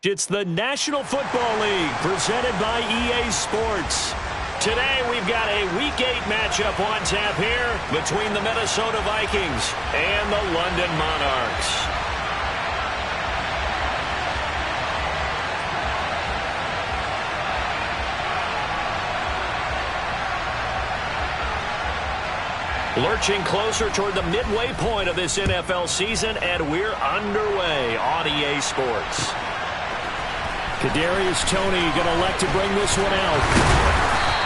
It's the National Football League presented by EA Sports. Today we've got a Week 8 matchup on tap here between the Minnesota Vikings and the London Monarchs. Lurching closer toward the midway point of this NFL season, and we're underway on EA Sports. Kadarius Toney going to elect to bring this one out.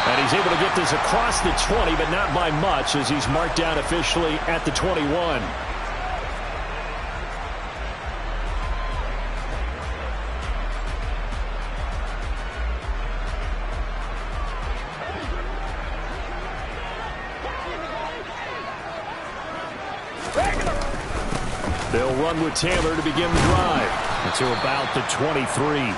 And he's able to get this across the 20, but not by much, as he's marked down officially at the 21. They'll run with Taylor to begin the drive to about the 23.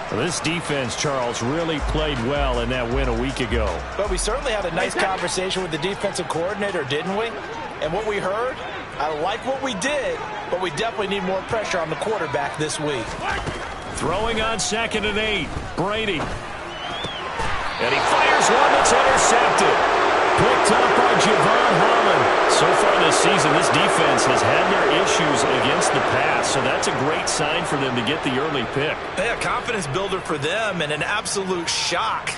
Well, this defense, Charles, really played well in that win a week ago. But we certainly had a nice conversation with the defensive coordinator, didn't we? And what we heard, I like what we did, but we definitely need more pressure on the quarterback this week. Throwing on 2nd and 8, Brady. And he fires one that's intercepted. Picked up by Javon Holland. So far this season, this defense has had their issues against the pass, so that's a great sign for them to get the early pick. Yeah, confidence builder for them and an absolute shock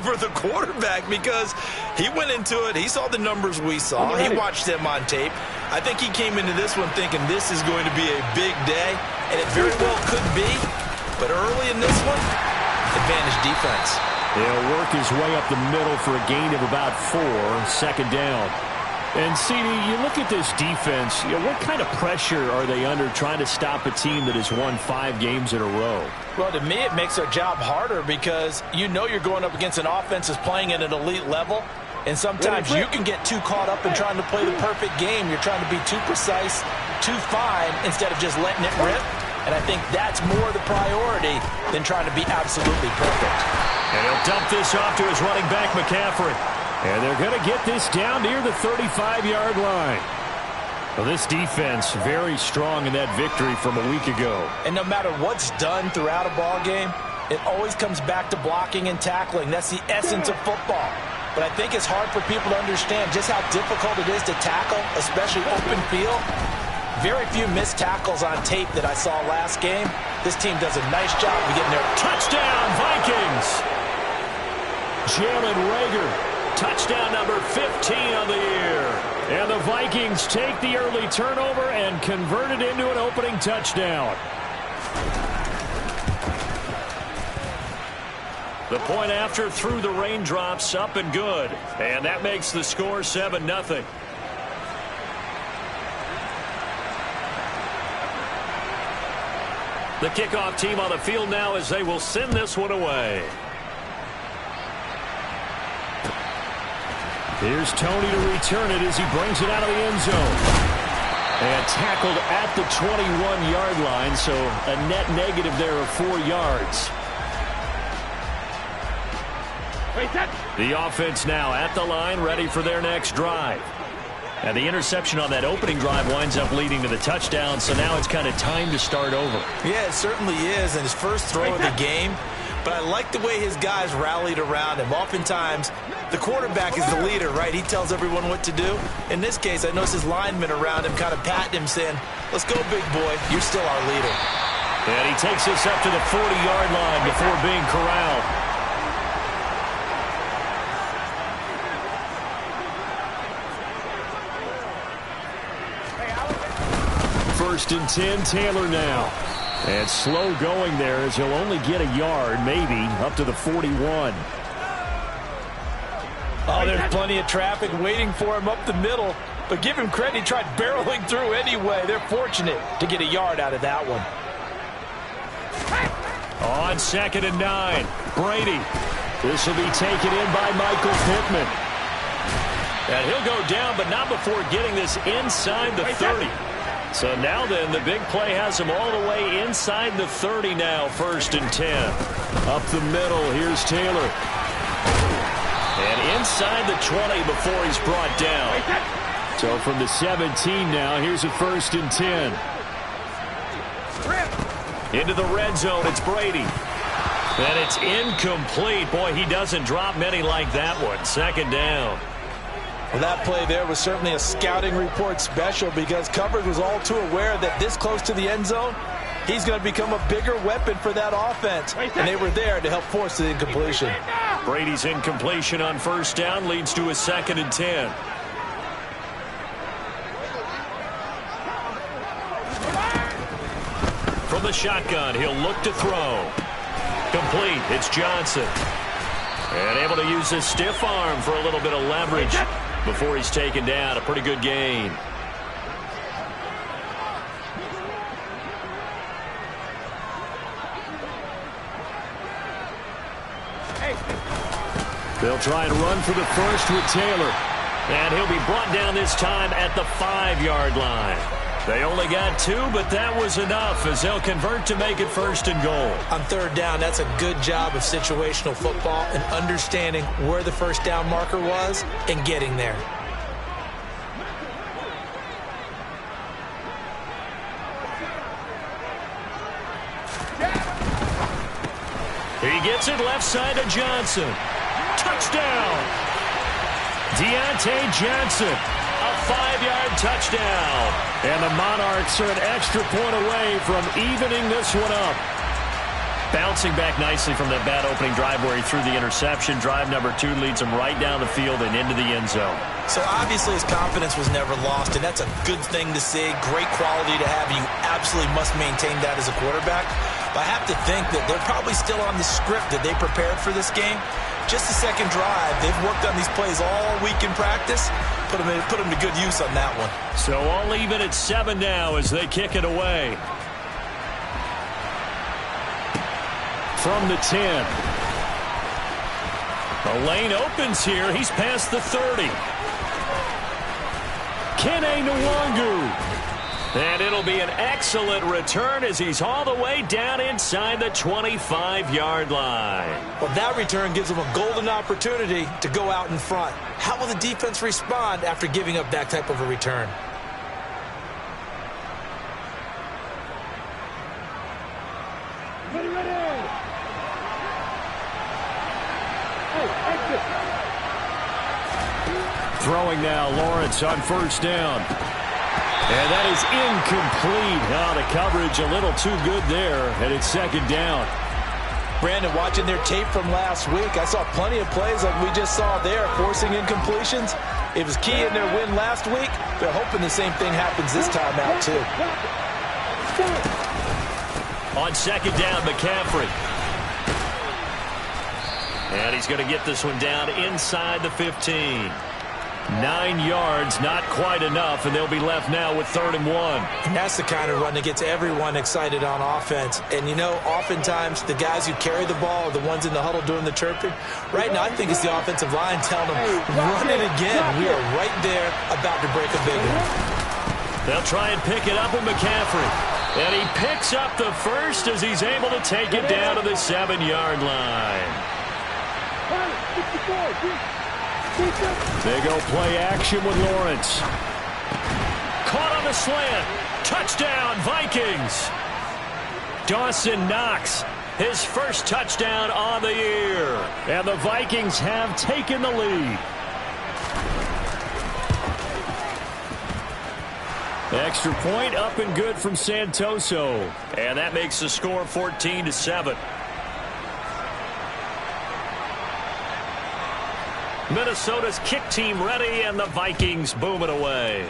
for the quarterback because he went into it. He saw the numbers we saw. He watched them on tape. I think he came into this one thinking this is going to be a big day, and it very well could be. But early in this one, advantage defense. He'll work his way up the middle for a gain of about 4, 2nd down. And, CD, you look at this defense, what kind of pressure are they under trying to stop a team that has won 5 games in a row? Well, to me, it makes their job harder because you know you're going up against an offense that's playing at an elite level. And sometimes you can get too caught up in trying to play the perfect game. You're trying to be too precise, too fine, instead of just letting it rip. And I think that's more the priority than trying to be absolutely perfect. And he'll dump this off to his running back, McCaffrey. And they're going to get this down near the 35-yard line. Well, this defense very strong in that victory from a week ago. And no matter what's done throughout a ball game, it always comes back to blocking and tackling. That's the essence of football. But I think it's hard for people to understand just how difficult it is to tackle, especially open field. Very few missed tackles on tape that I saw last game. This team does a nice job of getting there. Touchdown, Vikings! Jalen Reagor, touchdown number 15 on the year. And the Vikings take the early turnover and convert it into an opening touchdown. The point after through the raindrops, up and good. And that makes the score 7-0. The kickoff team on the field now as they will send this one away. Here's Toney to return it as he brings it out of the end zone. And tackled at the 21-yard line, so a net negative there of 4 yards. The offense now at the line, ready for their next drive. And the interception on that opening drive winds up leading to the touchdown, so now it's kind of time to start over. Yeah, it certainly is, and his first throw of the game. But I like the way his guys rallied around him. Oftentimes, the quarterback is the leader, right? He tells everyone what to do. In this case, I noticed his linemen around him kind of patting him, saying, let's go, big boy. You're still our leader. And he takes this up to the 40-yard line before being corralled. First and 10, Taylor now. And slow going there as he'll only get a yard, maybe, up to the 41. Oh, there's plenty of traffic waiting for him up the middle. But give him credit, he tried barreling through anyway. They're fortunate to get a yard out of that one. On 2nd and 9, Brady. This will be taken in by Michael Pittman. And he'll go down, but not before getting this inside the 30. So now then, the big play has him all the way inside the 30 now, 1st and 10. Up the middle, here's Taylor. And inside the 20 before he's brought down. So from the 17 now, here's a 1st and 10. Into the red zone, it's Brady. And it's incomplete. Boy, he doesn't drop many like that one. Second down. Well, that play there was certainly a scouting report special because coverage was all too aware that this close to the end zone, he's going to become a bigger weapon for that offense. And they were there to help force the incompletion. Brady's incompletion on first down leads to a 2nd and 10. From the shotgun, he'll look to throw. Complete. It's Johnson. And able to use his stiff arm for a little bit of leverage before he's taken down. A pretty good gain. They'll try and run for the first with Taylor. And he'll be brought down this time at the 5-yard line. They only got 2, but that was enough as they'll convert to make it 1st and goal. On 3rd down, that's a good job of situational football and understanding where the first down marker was and getting there. He gets it left side to Johnson. Touchdown! Deontay Johnson, a 5-yard touchdown. And the Monarchs are an extra point away from evening this one up. Bouncing back nicely from that bad opening drive where he threw the interception. Drive number 2 leads him right down the field and into the end zone. So obviously his confidence was never lost, and that's a good thing to see. Great quality to have. You absolutely must maintain that as a quarterback. But I have to think that they're probably still on the script that they prepared for this game. Just the second drive. They've worked on these plays all week in practice. Put them to good use on that one. So all even at 7 now as they kick it away. From the 10. The lane opens here. He's past the 30. Kene Nwangu. And it'll be an excellent return as he's all the way down inside the 25-yard line. Well, that return gives them a golden opportunity to go out in front. How will the defense respond after giving up that type of a return? Throwing now, Lawrence on first down. And that is incomplete. Oh, the coverage a little too good there, and it's 2nd down. Brandon, watching their tape from last week, I saw plenty of plays like we just saw there, forcing incompletions. It was key in their win last week. They're hoping the same thing happens this time out, too. On 2nd down, McCaffrey. And he's going to get this one down inside the 15. 9 yards, not quite enough, and they'll be left now with 3rd and 1. And that's the kind of run that gets everyone excited on offense. And, you know, oftentimes the guys who carry the ball are the ones in the huddle doing the chirping. Right now, I think it's the offensive line telling them, run it again. We are right there about to break a big one. They'll try and pick it up with McCaffrey. And he picks up the first as he's able to take it down to the 7-yard line. They go play action with Lawrence. Caught on the slant. Touchdown, Vikings. Dawson Knox, his first touchdown on the year. And the Vikings have taken the lead. Extra point up and good from Santoso. And that makes the score 14-7. Minnesota's kick team ready, and the Vikings boom it away.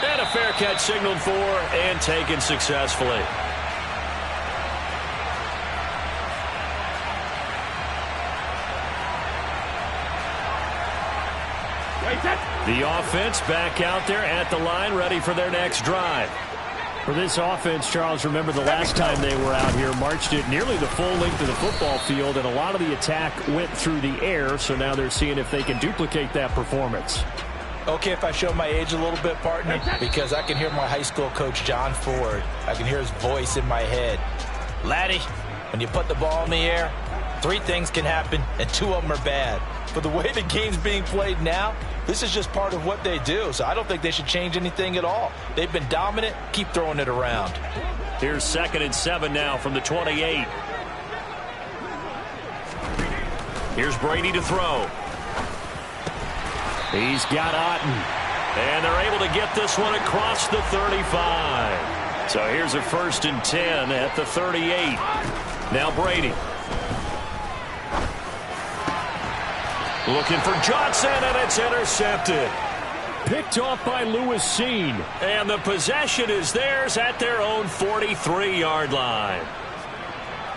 And a fair catch signaled for and taken successfully. The offense back out there at the line, ready for their next drive. For this offense, Charles, remember the last time they were out here, marched it nearly the full length of the football field, and a lot of the attack went through the air, so now they're seeing if they can duplicate that performance. Okay, if I show my age a little bit, partner, because I can hear my high school coach, John Ford. I can hear his voice in my head. Laddie, when you put the ball in the air, 3 things can happen, and 2 of them are bad. But the way the game's being played now, This is just part of what they do, so I don't think they should change anything at all. They've been dominant. Keep throwing it around. Here's 2nd and 7 now from the 28. Here's Brady to throw. He's got Otten. And they're able to get this one across the 35. So here's a 1st and 10 at the 38. Now Brady. Looking for Johnson, and it's intercepted. Picked off by Lewis Cine. And the possession is theirs at their own 43-yard line.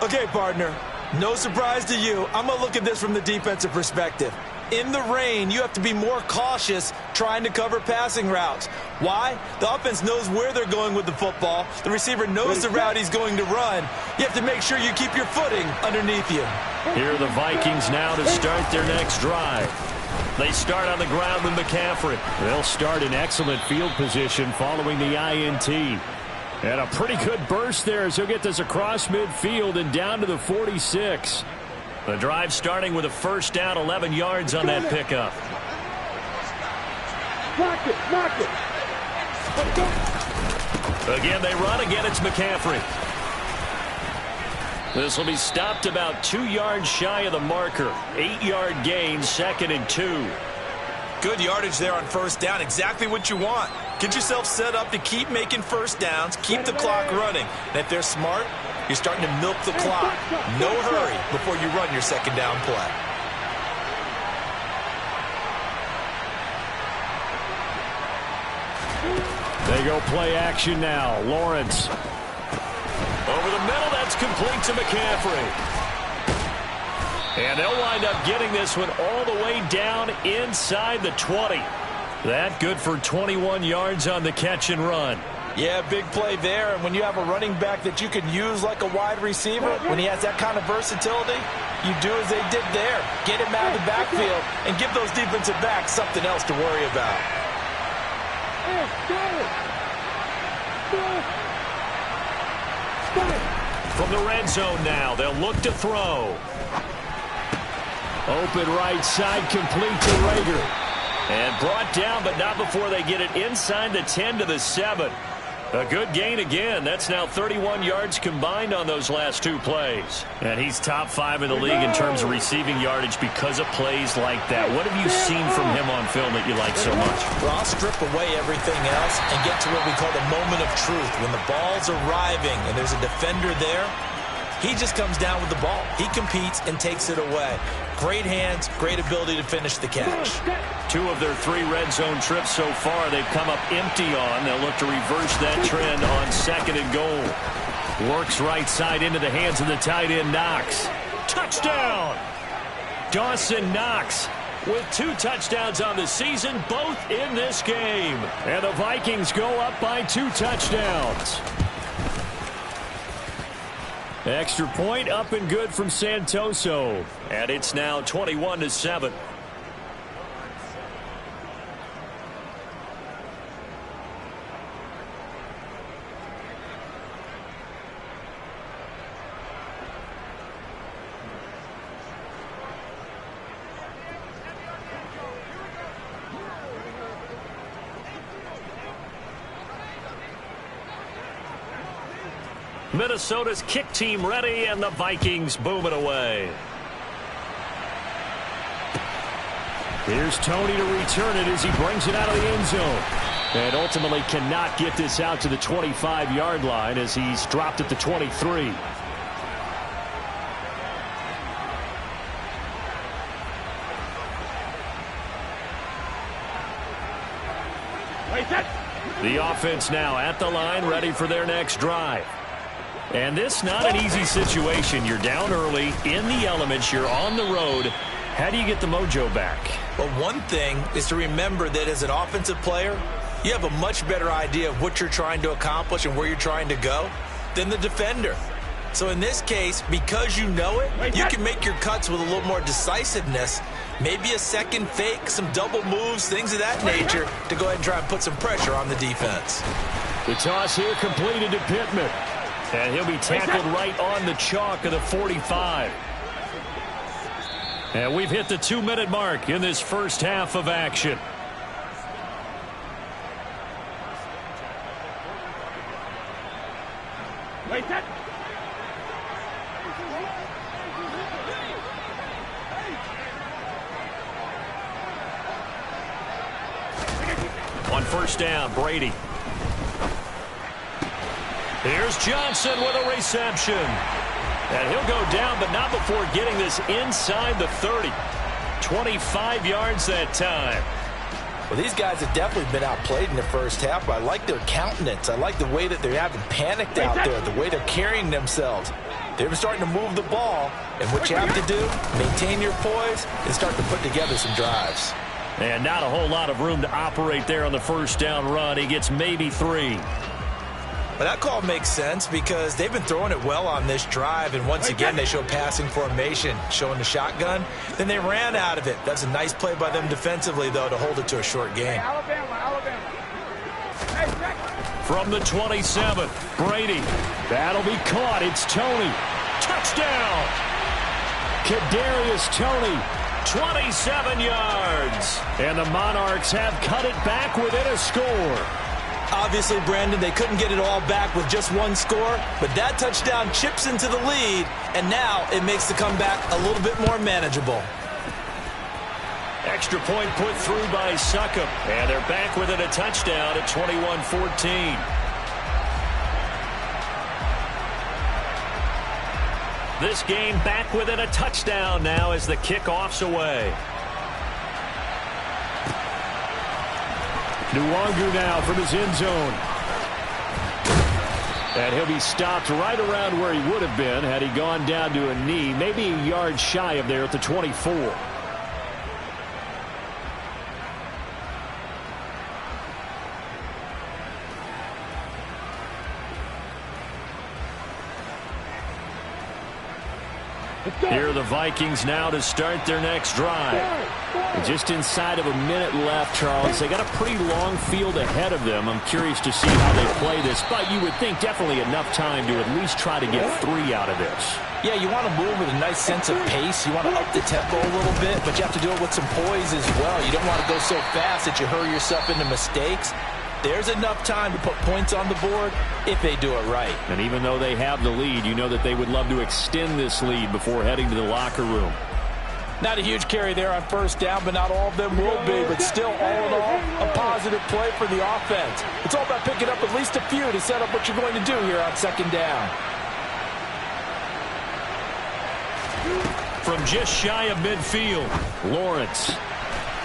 Okay, partner. No surprise to you. I'm going to look at this from the defensive perspective. In the rain, you have to be more cautious trying to cover passing routes. Why? The offense knows where they're going with the football. The receiver knows the route he's going to run. You have to make sure you keep your footing underneath you. Here are the Vikings now to start their next drive. They start on the ground with McCaffrey. They'll start in excellent field position following the INT. And a pretty good burst there as he'll get this across midfield and down to the 46. The drive starting with a 1st down, 11 yards on that pickup. Knock it. Again, they run. Again, it's McCaffrey. This will be stopped about 2 yards shy of the marker. 8-yard gain, 2nd and 2. Good yardage there on 1st down. Exactly what you want. Get yourself set up to keep making 1st downs, keep the clock running. And if they're smart, you're starting to milk the clock. No hurry before you run your 2nd down play. They go play action now. Lawrence. Over the middle, that's complete to McCaffrey. And they'll wind up getting this one all the way down inside the 20. That good for 21 yards on the catch and run. Yeah, big play there. And when you have a running back that you can use like a wide receiver, when he has that kind of versatility, you do as they did there. Get him out of the backfield and give those defensive backs something else to worry about. From the red zone now, they'll look to throw. Open right side, complete to Rager. And brought down, but not before they get it inside the 10 to the 7. A good gain again. That's now 31 yards combined on those last 2 plays. And he's top 5 in the league in terms of receiving yardage because of plays like that. What have you seen from him on film that you like so much? Well, I'll strip away everything else and get to what we call the moment of truth. When the ball's arriving and there's a defender there, he just comes down with the ball. He competes and takes it away. Great hands, great ability to finish the catch. 2 of their 3 red zone trips so far they've come up empty on. They'll look to reverse that trend on 2nd and goal. Works right side into the hands of the tight end Knox. Touchdown! Dawson Knox with 2 touchdowns on the season, both in this game. And the Vikings go up by 2 touchdowns. Extra point up and good from Santoso. And it's now 21-7. Minnesota's kick team ready, and the Vikings boom it away. Here's Tony to return it as he brings it out of the end zone. And ultimately cannot get this out to the 25-yard line as he's dropped at the 23. The offense now at the line, ready for their next drive. And this not an easy situation. You're down early, in the elements, you're on the road. How do you get the mojo back? Well, one thing is to remember that as an offensive player, you have a much better idea of what you're trying to accomplish and where you're trying to go than the defender. So in this case, because you know it, you can make your cuts with a little more decisiveness. Maybe a second fake, some double moves, things of that nature to go ahead and try and put some pressure on the defense. The toss here completed to Pittman. And he'll be tackled right on the chalk of the 45. And we've hit the 2-minute mark in this first half of action. On first down, Brady. Here's Johnson with a reception. And he'll go down, but not before getting this inside the 30. 25 yards that time. Well, these guys have definitely been outplayed in the first half, but I like their countenance. I like the way that they're having panicked out there, the way they're carrying themselves. They're starting to move the ball, and what you have to do, maintain your poise and start to put together some drives. And not a whole lot of room to operate there on the first down run. He gets maybe 3. But that call makes sense because they've been throwing it well on this drive, and once again they show passing formation, showing the shotgun. Then they ran out of it. That's a nice play by them defensively, though, to hold it to a short gain. From the 27, Brady. That'll be caught. It's Toney. Touchdown! Kadarius Toney, 27 yards. And the Monarchs have cut it back within a score. Obviously, Brandon, they couldn't get it all back with just one score, but that touchdown chips into the lead, and now it makes the comeback a little bit more manageable. Extra point put through by Succop, and they're back within a touchdown at 21-14. This game back within a touchdown now as the kickoff's away. Nwangu now from his end zone. And he'll be stopped right around where he would have been had he gone down to a knee, maybe a yard shy of there at the 24. Here are the Vikings now to start their next drive. And just inside of a minute left, Charles. They got a pretty long field ahead of them. I'm curious to see how they play this, but you would think definitely enough time to at least try to get 3 out of this. Yeah, you want to move with a nice sense of pace. You want to up the tempo a little bit, but you have to do it with some poise as well. You don't want to go so fast that you hurry yourself into mistakes. There's enough time to put points on the board if they do it right. And even though they have the lead, you know that they would love to extend this lead before heading to the locker room. Not a huge carry there on first down, but not all of them will be. But still, all in all, a positive play for the offense. It's all about picking up at least a few to set up what you're going to do here on second down. From just shy of midfield, Lawrence.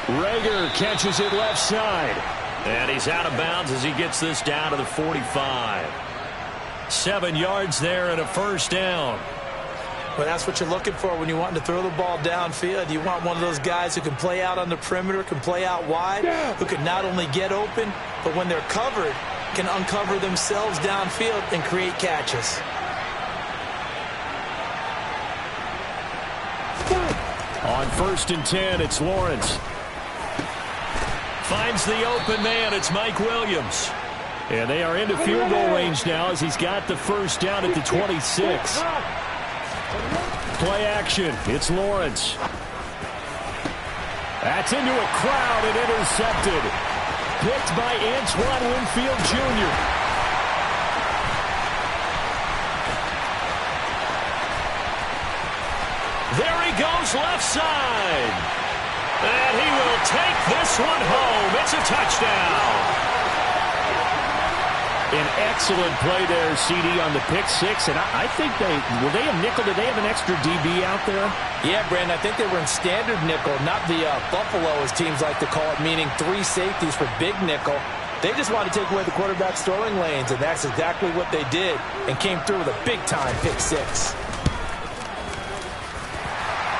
Reagor catches it left side. And he's out of bounds as he gets this down to the 45. 7 yards there and a first down. Well, that's what you're looking for when you want to throw the ball downfield. You want one of those guys who can play out on the perimeter, can play out wide, who can not only get open, but when they're covered, can uncover themselves downfield and create catches. On 1st and 10, it's Lawrence. Finds the open man. It's Mike Williams. And they are into field goal range now as he's got the first down at the 26. Play action. It's Lawrence. That's into a crowd and intercepted. Picked by Antoine Winfield Jr. There he goes left side. And he will take this one home. It's a touchdown. An excellent play there, CD, on the pick six. And I think were they a nickel? Did they have an extra DB out there? Yeah, Brandon, I think they were in standard nickel, not the Buffalo, as teams like to call it, meaning 3 safeties for big nickel. They just wanted to take away the quarterback's throwing lanes, and that's exactly what they did and came through with a big-time pick six.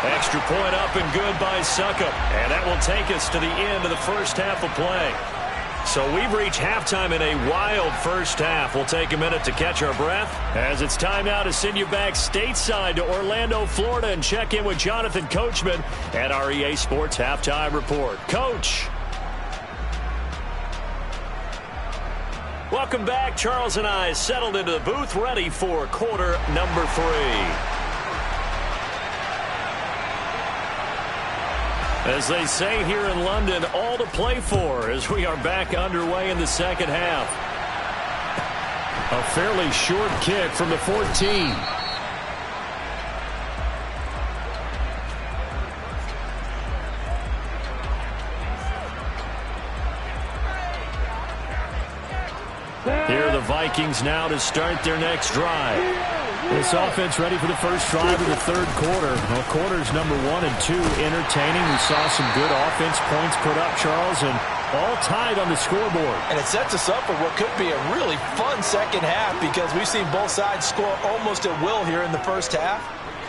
Extra point up and good by Succop. And that will take us to the end of the first half of play. So we've reached halftime in a wild first half. We'll take a minute to catch our breath as it's time now to send you back stateside to Orlando, Florida, and check in with Jonathan Coachman at our EA Sports Halftime Report. Coach. Welcome back. Charles and I settled into the booth ready for quarter number 3. As they say here in London, all to play for as we are back underway in the second half. A fairly short kick from the 14. Here are the Vikings now to start their next drive. This offense ready for the first drive of the third quarter. Well, quarters number 1 and 2 entertaining. We saw some good offense points put up, Charles, and all tied on the scoreboard. And it sets us up for what could be a really fun second half because we've seen both sides score almost at will here in the first half.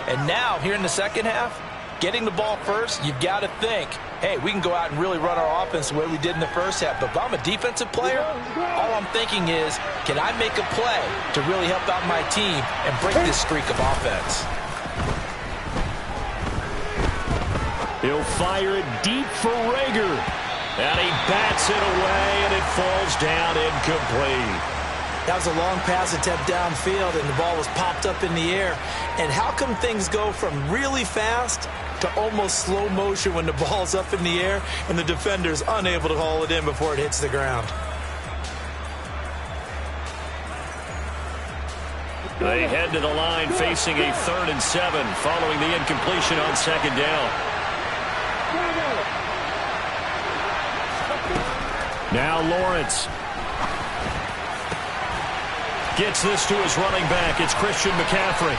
And now, here in the second half, getting the ball first, you've got to think, hey, we can go out and really run our offense the way we did in the first half. But if I'm a defensive player, all I'm thinking is, can I make a play to really help out my team and break this streak of offense? He'll fire it deep for Rager. And he bats it away, and it falls down incomplete. That was a long pass attempt downfield, and the ball was popped up in the air. And how come things go from really fast to almost slow motion when the ball's up in the air and the defender's unable to haul it in before it hits the ground? They head to the line facing a 3rd and 7 following the incompletion on second down. Now Lawrence gets this to his running back. It's Christian McCaffrey.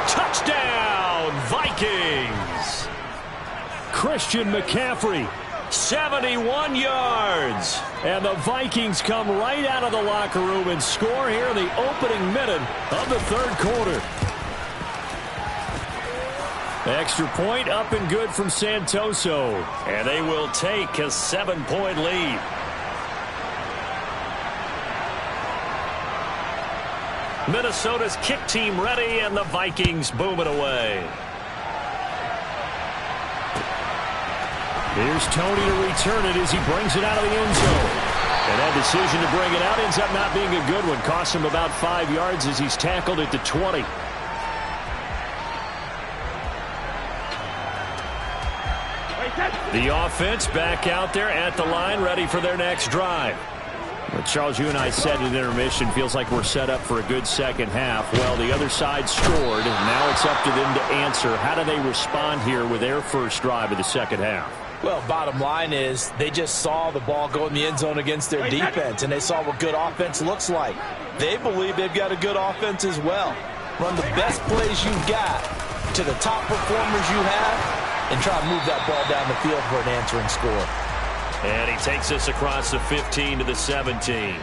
Touchdown, Vikings! Christian McCaffrey, 71 yards. And the Vikings come right out of the locker room and score here in the opening minute of the third quarter. Extra point up and good from Santoso. And they will take a 7-point lead. Minnesota's kick team ready, and the Vikings boom it away. Here's Tony to return it as he brings it out of the end zone. And that decision to bring it out ends up not being a good one. Cost him about 5 yards as he's tackled at the 20. The offense back out there at the line, ready for their next drive. Well, Charles, you and I said at intermission, feels like we're set up for a good second half. Well, the other side scored, and now it's up to them to answer. How do they respond here with their first drive of the second half? Well, bottom line is they just saw the ball go in the end zone against their defense, and they saw what good offense looks like. They believe they've got a good offense as well. Run the best plays you've got to the top performers you have, and try to move that ball down the field for an answering score. And he takes us across the 15 to the 17.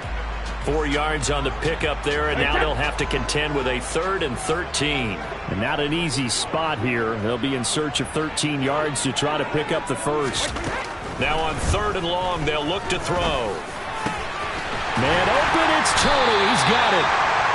4 yards on the pickup there, and now they'll have to contend with a 3rd and 13. And not an easy spot here. They'll be in search of 13 yards to try to pick up the first. Now on 3rd and long, they'll look to throw. Man open, it's Tony. He's got it.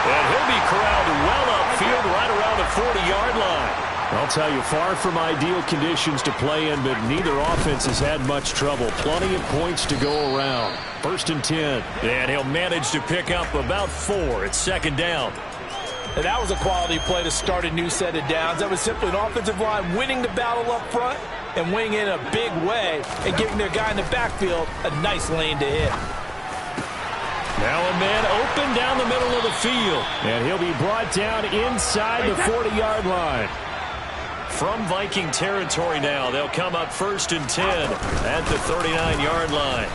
And he'll be corralled well upfield right around the 40-yard line. I'll tell you, far from ideal conditions to play in, but neither offense has had much trouble. Plenty of points to go around. 1st and 10. And he'll manage to pick up about 4. It's 2nd down. And that was a quality play to start a new set of downs. That was simply an offensive line winning the battle up front and winning in a big way and giving their guy in the backfield a nice lane to hit. Now a man open down the middle of the field. And he'll be brought down inside the 40-yard line. From Viking territory now, they'll come up 1st and 10 at the 39-yard line.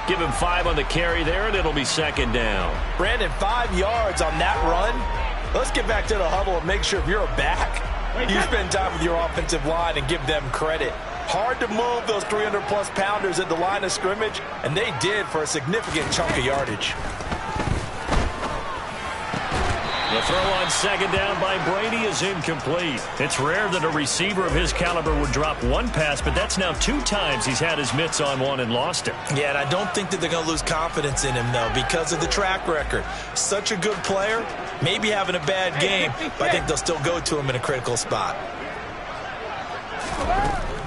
Give him 5 on the carry there, and it'll be 2nd down. Brandon, 5 yards on that run. Let's get back to the huddle and make sure if you're back, you spend time with your offensive line and give them credit. Hard to move those 300-plus pounders at the line of scrimmage, and they did for a significant chunk of yardage. The throw on 2nd down by Brady is incomplete. It's rare that a receiver of his caliber would drop one pass, but that's now 2 times he's had his mitts on one and lost it. Yeah, and I don't think that they're going to lose confidence in him, though, because of the track record. Such a good player, maybe having a bad game, but I think they'll still go to him in a critical spot.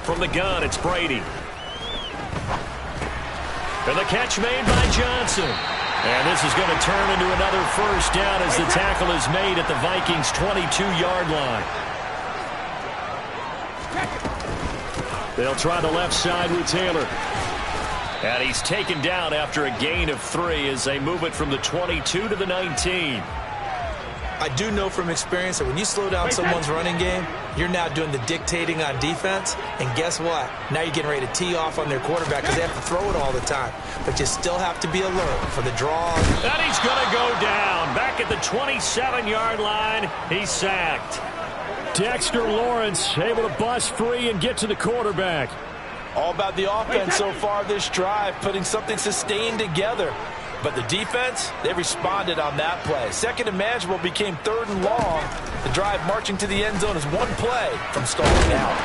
From the gun, it's Brady. And the catch made by Johnson. And this is going to turn into another first down as the tackle is made at the Vikings' 22-yard line. They'll try the left side with Taylor. And he's taken down after a gain of 3 as they move it from the 22 to the 19. I do know from experience that when you slow down someone's running game, you're now doing the dictating on defense. And guess what? Now you're getting ready to tee off on their quarterback because they have to throw it all the time. But you still have to be alert for the draw. And he's going to go down. Back at the 27-yard line, he's sacked. Dexter Lawrence able to bust free and get to the quarterback. All about the offense so far this drive, putting something sustained together. But the defense, they responded on that play. Second and manageable became 3rd and long. The drive marching to the end zone is 1 play from stalling out.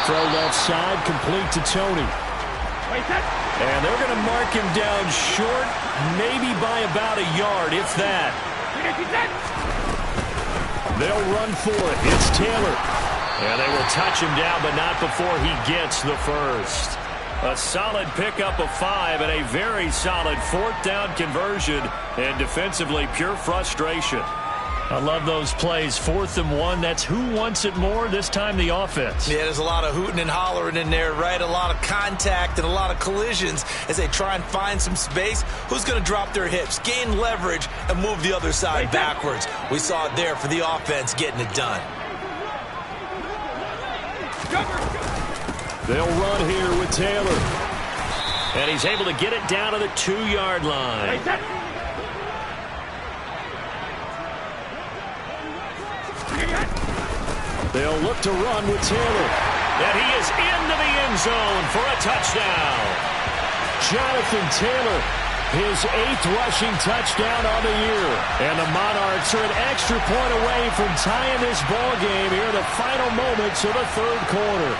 Throw left side, complete to Tony. And they're going to mark him down short, maybe by about a yard, if that. They'll run for it. It's Taylor. And they will touch him down, but not before he gets the first. A solid pickup of 5 and a very solid 4th down conversion. And defensively, pure frustration. I love those plays. 4th and 1. That's who wants it more, this time the offense. Yeah, there's a lot of hooting and hollering in there, right? A lot of contact and a lot of collisions as they try and find some space. Who's going to drop their hips, gain leverage, and move the other side backwards? We saw it there for the offense getting it done. They'll run here with Taylor. And he's able to get it down to the 2-yard line. They'll look to run with Taylor. And he is into the end zone for a touchdown. Jonathan Taylor, his 8th rushing touchdown on the year. And the Monarchs are an extra point away from tying this ball game here in the final moments of the 3rd quarter.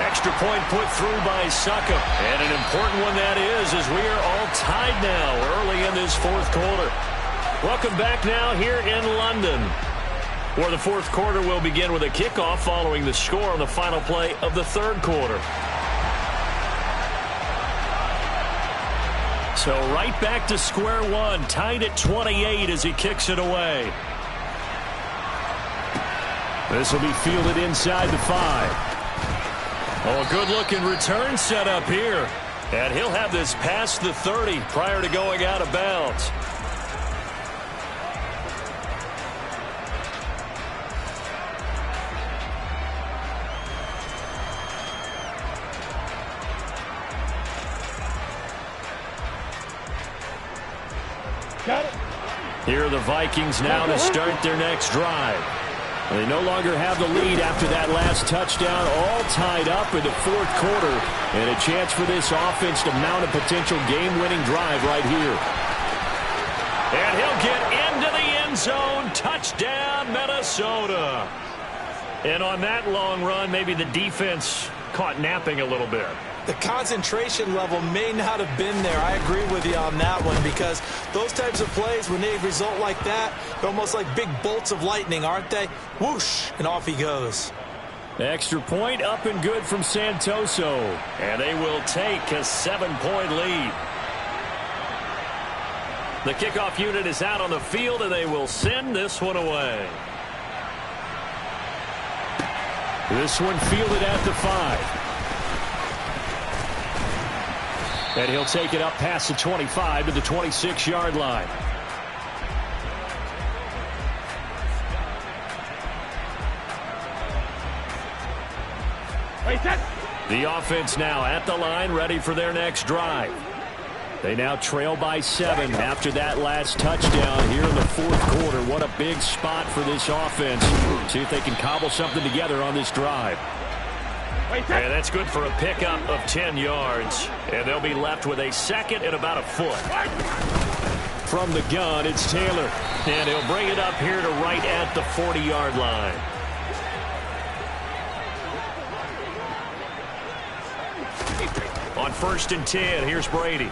Extra point put through by Succop. And an important one that is, as we are all tied now early in this 4th quarter. Welcome back now here in London, where the 4th quarter will begin with a kickoff following the score on the final play of the 3rd quarter. So right back to square one, tied at 28 as he kicks it away. This will be fielded inside the 5. Oh, a good-looking return set up here. And he'll have this past the 30 prior to going out of bounds. Got it. Here are the Vikings now to start their next drive. They no longer have the lead after that last touchdown, all tied up in the 4th quarter, and a chance for this offense to mount a potential game-winning drive right here. And he'll get into the end zone. Touchdown, Minnesota. And on that long run, maybe the defense caught napping a little bit. The concentration level may not have been there. I agree with you on that one, because those types of plays, when they result like that, they're almost like big bolts of lightning, aren't they? Whoosh, and off he goes. Extra point up and good from Santoso. And they will take a 7-point lead. The kickoff unit is out on the field, and they will send this one away. This one fielded at the 5. And he'll take it up past the 25 to the 26-yard line. The offense now at the line, ready for their next drive. They now trail by 7 after that last touchdown here in the 4th quarter. What a big spot for this offense. See if they can cobble something together on this drive. And that's good for a pickup of 10 yards. And they'll be left with a 2nd and about a foot. From the gun, it's Taylor. And he'll bring it up here to right at the 40-yard line. On 1st and 10, here's Brady.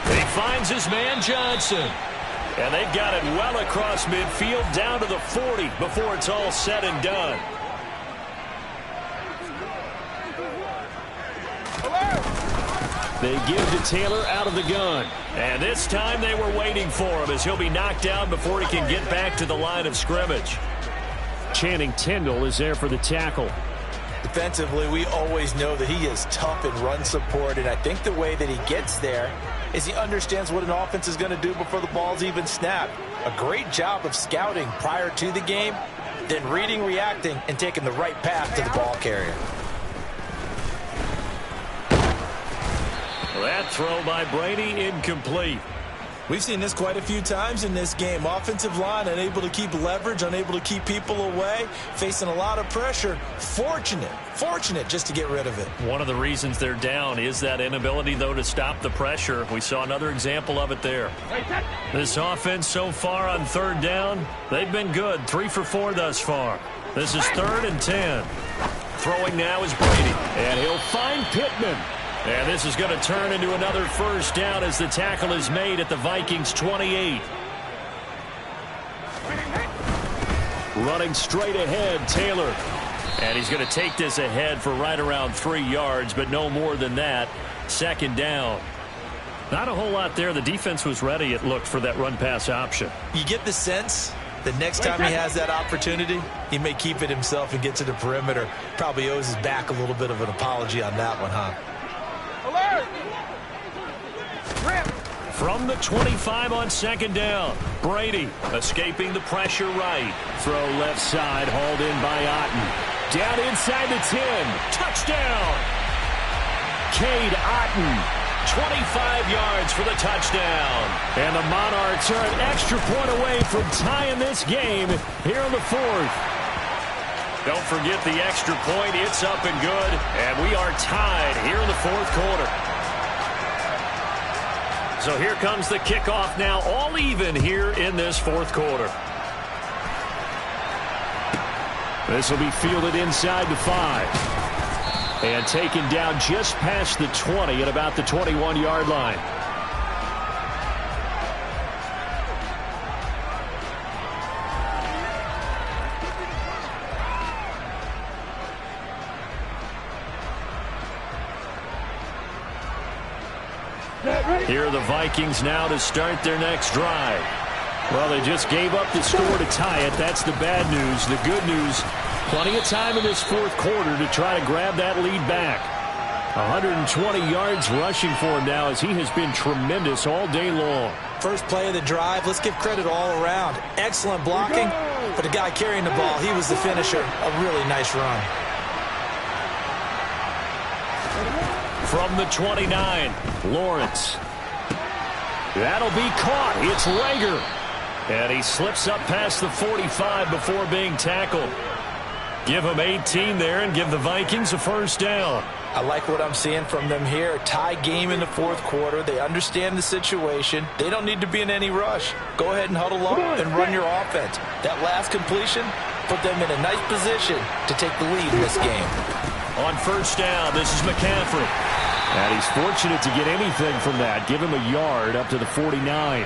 He finds his man Johnson. And they've got it well across midfield down to the 40 before it's all said and done. They give to Taylor out of the gun. And this time they were waiting for him as he'll be knocked down before he can get back to the line of scrimmage. Channing Tindall is there for the tackle. Defensively, we always know that he is tough in run support, and I think the way that he gets there is he understands what an offense is going to do before the ball's even snapped. A great job of scouting prior to the game, then reading, reacting, and taking the right path to the ball carrier. That throw by Brady incomplete. We've seen this quite a few times in this game. Offensive line unable to keep leverage, unable to keep people away, facing a lot of pressure. Fortunate just to get rid of it. One of the reasons they're down is that inability, though, to stop the pressure. We saw another example of it there. This offense so far on third down, they've been good. 3 for 4 thus far. This is 3rd and 10. Throwing now is Brady, and he'll find Pittman. And this is going to turn into another first down as the tackle is made at the Vikings 28. Running straight ahead, Taylor. And he's going to take this ahead for right around 3 yards, but no more than that. 2nd down. Not a whole lot there. The defense was ready, it looked, for that run-pass option. You get the sense that next time he has that opportunity, he may keep it himself and get to the perimeter. Probably owes his back a little bit of an apology on that one, huh? From the 25 on 2nd down, Brady escaping the pressure right. Throw left side, hauled in by Otten. Down inside the 10. Touchdown! Cade Otten, 25 yards for the touchdown. And the Monarchs are an extra point away from tying this game here in the 4th. Don't forget the extra point. It's up and good. And we are tied here in the 4th quarter. So here comes the kickoff now, all even here in this 4th quarter. This will be fielded inside the 5. And taken down just past the 20 at about the 21-yard line. Here are the Vikings now to start their next drive. Well, they just gave up the score to tie it. That's the bad news. The good news, plenty of time in this 4th quarter to try to grab that lead back. 120 yards rushing for him now as he has been tremendous all day long. First play of the drive, let's give credit all around. Excellent blocking, but the guy carrying the ball, he was the finisher. A really nice run. From the 29, Lawrence. That'll be caught. It's Rager. And he slips up past the 45 before being tackled. Give him 18 there and give the Vikings a first down. I like what I'm seeing from them here. Tie game in the 4th quarter. They understand the situation. They don't need to be in any rush. Go ahead and huddle up and run your offense. That last completion put them in a nice position to take the lead in this game. On first down, this is McCaffrey. And he's fortunate to get anything from that. Give him a yard up to the 49.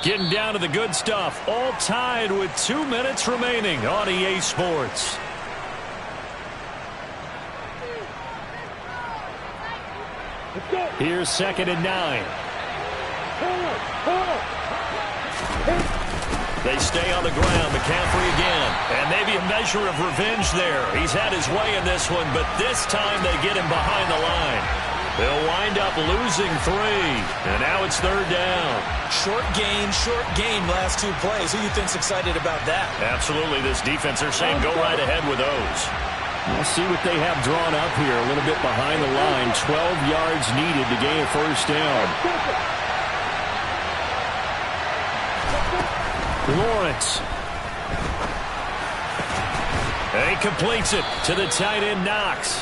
Getting down to the good stuff. All tied with 2 minutes remaining on EA Sports. Here's 2nd and 9. They stay on the ground. McCaffrey again. And maybe a measure of revenge there. He's had his way in this one, but this time they get him behind the line. They'll wind up losing 3. And now it's 3rd down. Short gain last 2 plays. Who you think's excited about that? Absolutely. This defense, they're saying go right ahead with those. We'll see what they have drawn up here. A little bit behind the line. 12 yards needed to gain a first down. Lawrence. And he completes it to the tight end, Knox.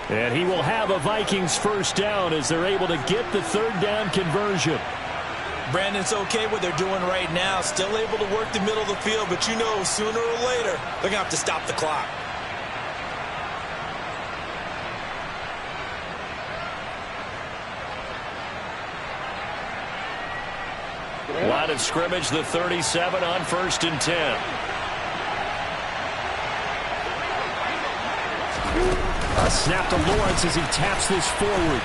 And he will have a Vikings first down as they're able to get the 3rd down conversion. Brandon's okay what they're doing right now. Still able to work the middle of the field, but you know sooner or later they're going to have to stop the clock. Line of scrimmage, the 37 on 1st and 10. A snap to Lawrence as he taps this forward.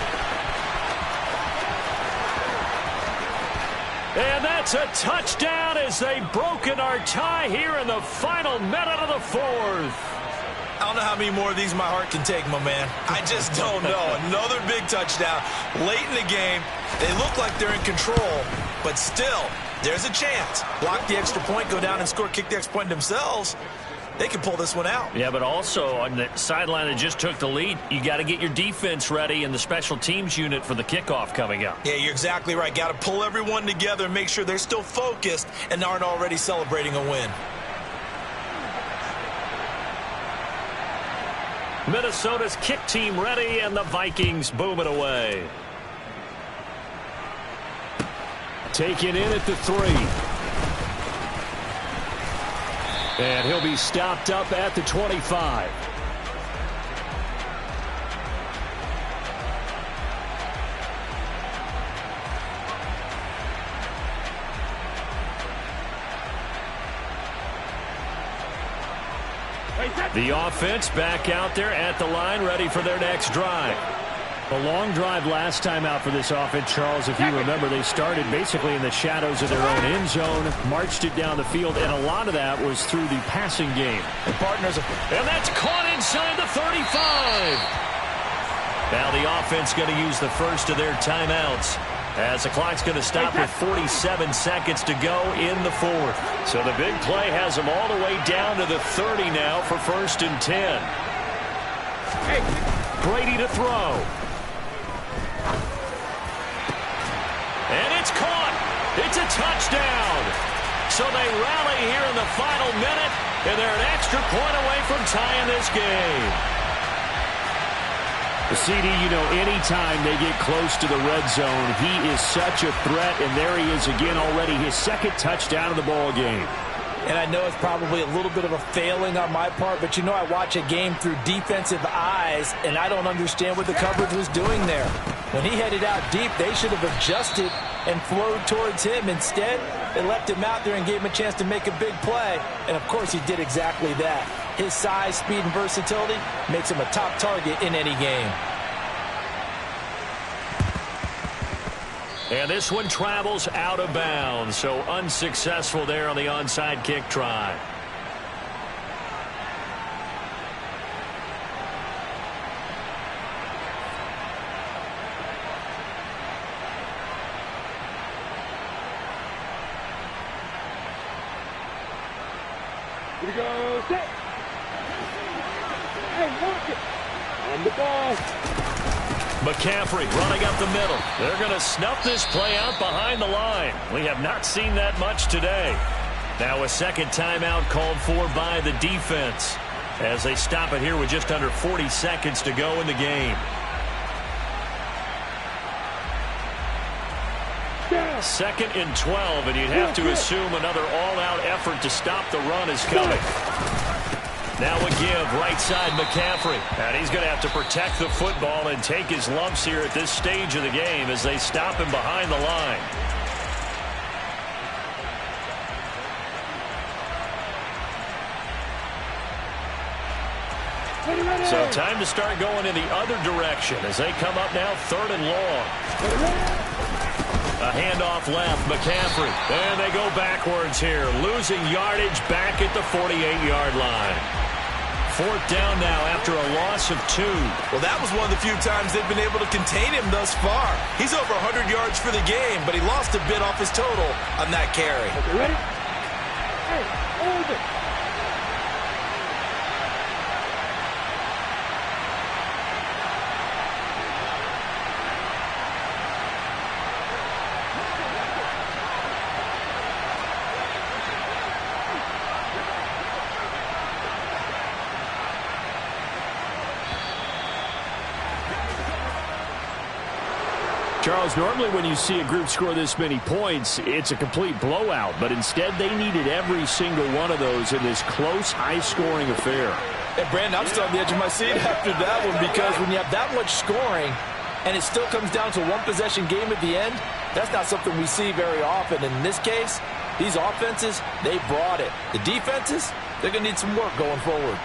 And that's a touchdown as they've broken our tie here in the final minute of the fourth. I don't know how many more of these my heart can take, my man. I just don't know. Another big touchdown late in the game. They look like they're in control, but still, there's a chance. Block the extra point, go down and score, kick the extra point themselves. They can pull this one out. Yeah, but also on the sideline that just took the lead, you got to get your defense ready and the special teams unit for the kickoff coming up. Yeah, you're exactly right. Got to pull everyone together and make sure they're still focused and aren't already celebrating a win. Minnesota's kick team ready, and the Vikings boom it away. Taken in at the 3. And he'll be stopped up at the 25. The offense back out there at the line, ready for their next drive. A long drive last time out for this offense, Charles. If you remember, they started basically in the shadows of their own end zone, marched it down the field, and a lot of that was through the passing game. And that's caught inside the 35. Now the offense going to use the first of their timeouts, as the clock's going to stop with 47 seconds to go in the fourth. So the big play has them all the way down to the 30 now for 1st and 10. Brady to throw. And it's caught. It's a touchdown. So they rally here in the final minute, and they're an extra point away from tying this game. The CD, you know, anytime they get close to the red zone, he is such a threat, and there he is again already, his second touchdown of the ball game. And I know it's probably a little bit of a failing on my part, but you know I watch a game through defensive eyes, and I don't understand what the coverage was doing there. When he headed out deep, they should have adjusted and flowed towards him. Instead, they left him out there and gave him a chance to make a big play. And, of course, he did exactly that. His size, speed, and versatility makes him a top target in any game. And this one travels out of bounds, so unsuccessful there on the onside kick try. Here we go, set. Hey, walk it. On the ball. McCaffrey running up the middle. They're going to snuff this play out behind the line. We have not seen that much today. Now a second timeout called for by the defense as they stop it here with just under 40 seconds to go in the game. Second and 12, and you'd have to assume another all-out effort to stop the run is coming. Now a give, right side McCaffrey. And he's going to have to protect the football and take his lumps here at this stage of the game as they stop him behind the line. So time to start going in the other direction as they come up now 3rd and long. A handoff left, McCaffrey. And they go backwards here, losing yardage back at the 48-yard line. 4th down now after a loss of 2. Well, that was one of the few times they've been able to contain him thus far. He's over 100 yards for the game, but he lost a bit off his total on that carry. Okay, ready? Hey, hold it. Charles, normally when you see a group score this many points, it's a complete blowout. But instead, they needed every single one of those in this close, high-scoring affair. And, Brandon, I'm still on the edge of my seat after that one because when you have that much scoring and it still comes down to a one-possession game at the end, that's not something we see very often. In this case, these offenses, they brought it. The defenses, they're going to need some work going forward.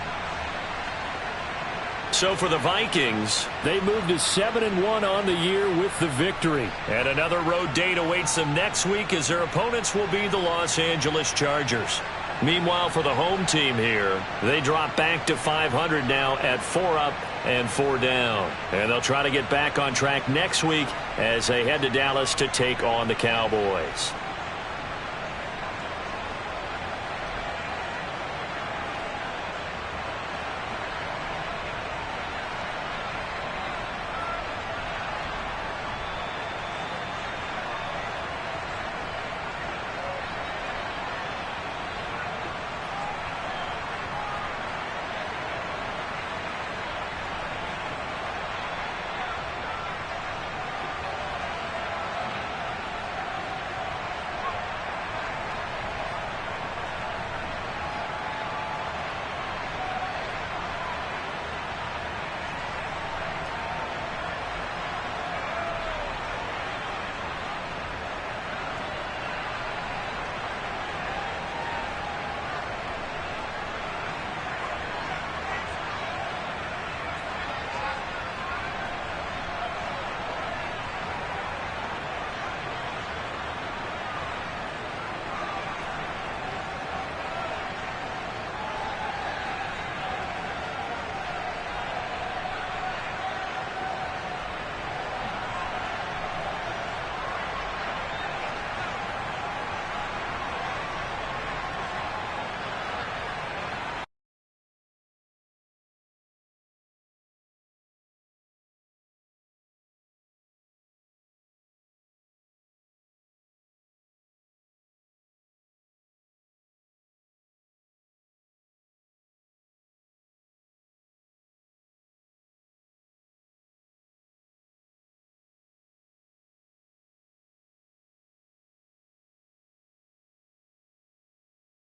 So for the Vikings, they moved to 7-1 on the year with the victory. And another road date awaits them next week as their opponents will be the Los Angeles Chargers. Meanwhile, for the home team here, they drop back to 500 now at 4 up and 4 down. And they'll try to get back on track next week as they head to Dallas to take on the Cowboys.